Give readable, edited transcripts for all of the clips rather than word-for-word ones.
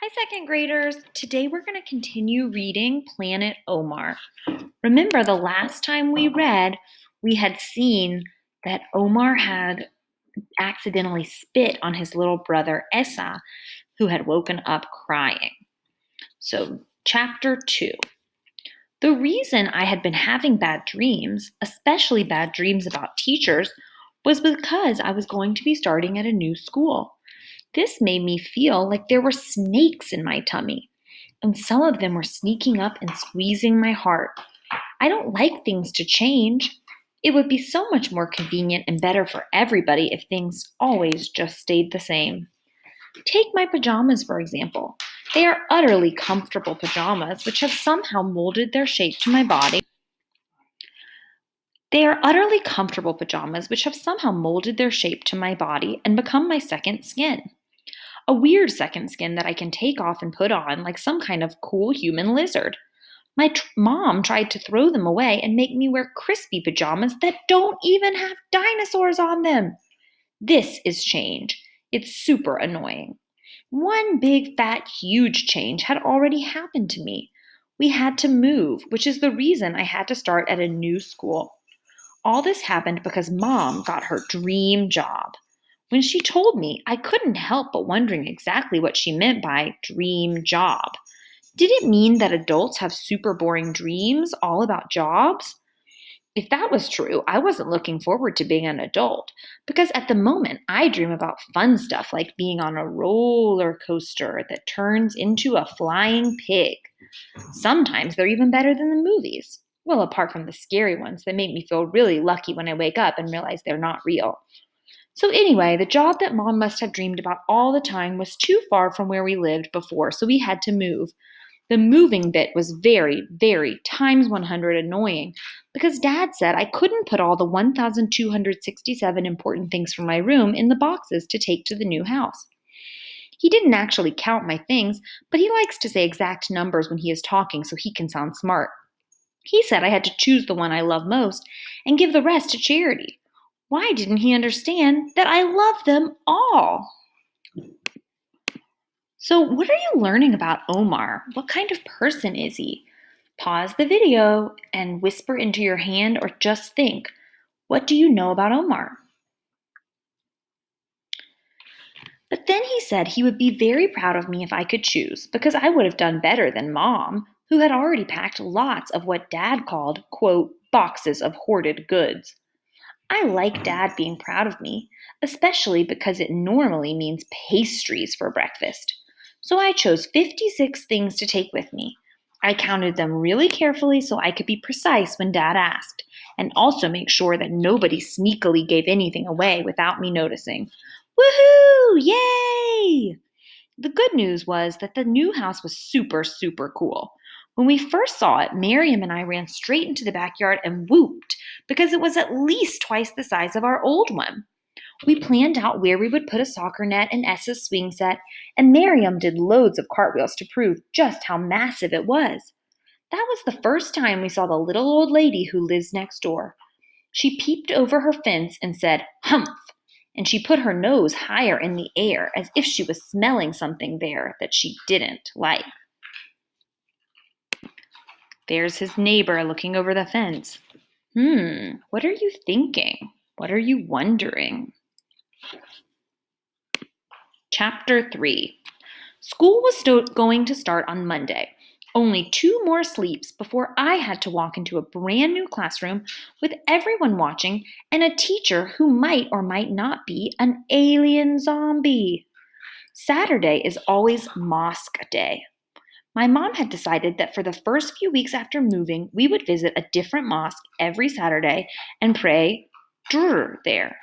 Hi, second graders. Today we're going to continue reading Planet Omar. Remember, the last time we read, we had seen that Omar had accidentally spit on his little brother Essa, who had woken up crying. So, chapter 2. The reason I had been having bad dreams, especially bad dreams about teachers, was because I was going to be starting at a new school. This made me feel like there were snakes in my tummy, and some of them were sneaking up and squeezing my heart. I don't like things to change. It would be so much more convenient and better for everybody if things always just stayed the same. Take my pajamas, for example. They are utterly comfortable pajamas, which have somehow molded their shape to my body. They are utterly comfortable pajamas, which have somehow molded their shape to my body and become my second skin. A weird second skin that I can take off and put on like some kind of cool human lizard. My mom tried to throw them away and make me wear crispy pajamas that don't even have dinosaurs on them. This is change. It's super annoying. One big, fat, huge change had already happened to me. We had to move, which is the reason I had to start at a new school. All this happened because Mom got her dream job. When she told me, I couldn't help but wondering exactly what she meant by dream job. Did it mean that adults have super boring dreams all about jobs? If that was true, I wasn't looking forward to being an adult because at the moment I dream about fun stuff like being on a roller coaster that turns into a flying pig. Sometimes they're even better than the movies. Well, apart from the scary ones that make me feel really lucky when I wake up and realize they're not real. So, anyway, the job that Mom must have dreamed about all the time was too far from where we lived before, so we had to move. The moving bit was very, very times 100 annoying because Dad said I couldn't put all the 1,267 important things from my room in the boxes to take to the new house. He didn't actually count my things, but he likes to say exact numbers when he is talking so he can sound smart. He said I had to choose the one I love most and give the rest to charity. Why didn't he understand that I love them all? So, what are you learning about Omar? What kind of person is he? Pause the video and whisper into your hand or just think, what do you know about Omar? But then he said he would be very proud of me if I could choose, because I would have done better than Mom, who had already packed lots of what Dad called, quote, boxes of hoarded goods. I like Dad being proud of me, especially because it normally means pastries for breakfast. So I chose 56 things to take with me. I counted them really carefully so I could be precise when Dad asked, and also make sure that nobody sneakily gave anything away without me noticing. Woohoo! Yay! The good news was that the new house was super, super cool. When we first saw it, Miriam and I ran straight into the backyard and whooped because it was at least twice the size of our old one. We planned out where we would put a soccer net and Essa's swing set, and Miriam did loads of cartwheels to prove just how massive it was. That was the first time we saw the little old lady who lives next door. She peeped over her fence and said, "Humph!" And she put her nose higher in the air as if she was smelling something there that she didn't like. There's his neighbor looking over the fence. What are you thinking? What are you wondering? Chapter 3. School was going to start on Monday. Only 2 more sleeps before I had to walk into a brand new classroom with everyone watching and a teacher who might or might not be an alien zombie. Saturday is always mosque day. My mom had decided that for the first few weeks after moving, we would visit a different mosque every Saturday and pray there.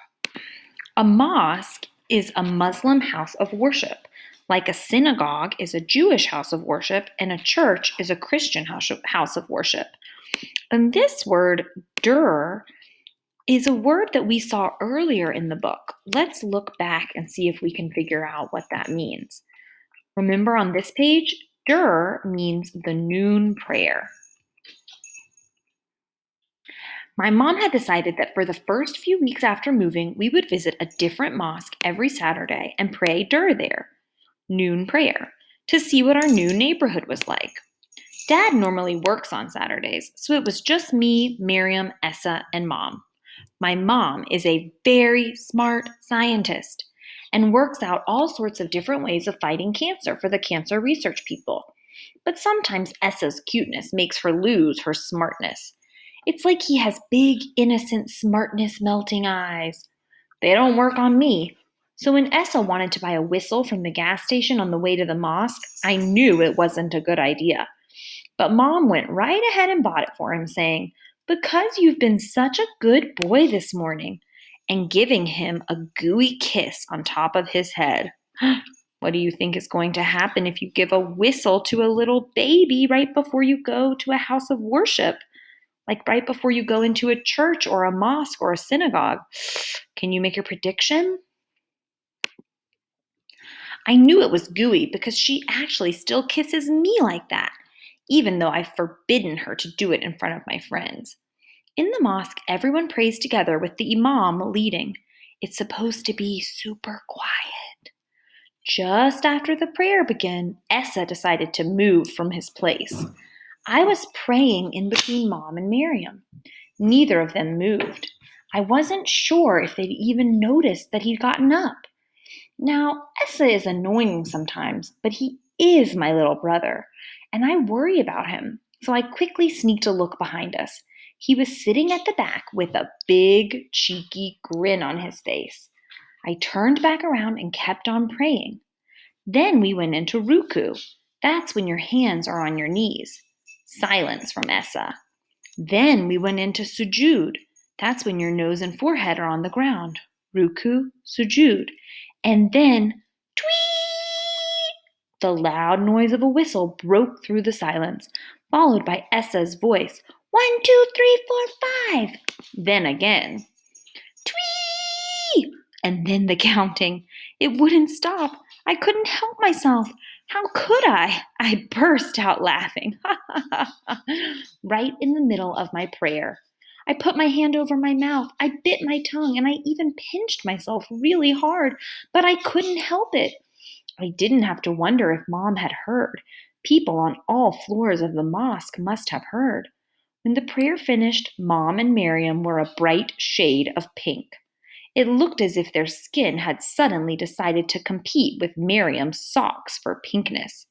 A mosque is a Muslim house of worship, like a synagogue is a Jewish house of worship and a church is a Christian house of worship. And this word, dur, is a word that we saw earlier in the book. Let's look back and see if we can figure out what that means. Remember on this page, dur means the noon prayer. My mom had decided that for the first few weeks after moving, we would visit a different mosque every Saturday and pray dur there. Noon prayer. to see what our new neighborhood was like. Dad normally works on Saturdays, so it was just me, Miriam, Essa, and Mom. My mom is a very smart scientist and works out all sorts of different ways of fighting cancer for the cancer research people. But sometimes Essa's cuteness makes her lose her smartness. It's like he has big, innocent smartness melting eyes. They don't work on me. So when Essa wanted to buy a whistle from the gas station on the way to the mosque, I knew it wasn't a good idea. But Mom went right ahead and bought it for him, saying, "Because you've been such a good boy this morning," and giving him a gooey kiss on top of his head. What do you think is going to happen if you give a whistle to a little baby right before you go to a house of worship? Like right before you go into a church or a mosque or a synagogue? Can you make a prediction? I knew it was gooey because she actually still kisses me like that, even though I've forbidden her to do it in front of my friends. In the mosque, everyone prays together with the imam leading. It's supposed to be super quiet. Just after the prayer began, Essa decided to move from his place. I was praying in between Mom and Miriam. Neither of them moved. I wasn't sure if they'd even noticed that he'd gotten up. Now, Essa is annoying sometimes, but he is my little brother, and I worry about him, so I quickly sneaked a look behind us. He was sitting at the back with a big, cheeky grin on his face. I turned back around and kept on praying. Then we went into ruku. That's when your hands are on your knees. Silence from Essa. Then we went into sujud. That's when your nose and forehead are on the ground. Ruku, sujud. And then, tweet! The loud noise of a whistle broke through the silence, followed by Essa's voice. 1, 2, 3, 4, 5. Then again. Twee! And then the counting. It wouldn't stop. I couldn't help myself. How could I? I burst out laughing. Right in the middle of my prayer. I put my hand over my mouth. I bit my tongue and I even pinched myself really hard, but I couldn't help it. I didn't have to wonder if Mom had heard. People on all floors of the mosque must have heard. When the prayer finished, Mom and Miriam were a bright shade of pink. It looked as if their skin had suddenly decided to compete with Miriam's socks for pinkness.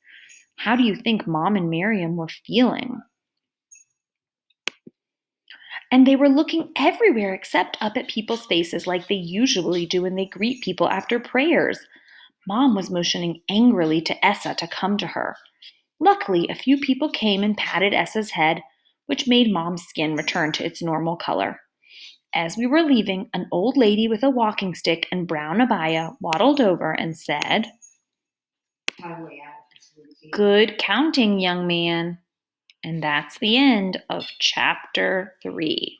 How do you think Mom and Miriam were feeling? And they were looking everywhere except up at people's faces like they usually do when they greet people after prayers. Mom was motioning angrily to Essa to come to her. Luckily, a few people came and patted Essa's head, which made Mom's skin return to its normal color. As we were leaving, an old lady with a walking stick and brown abaya waddled over and said, "Good counting, young man." And that's the end of chapter 3.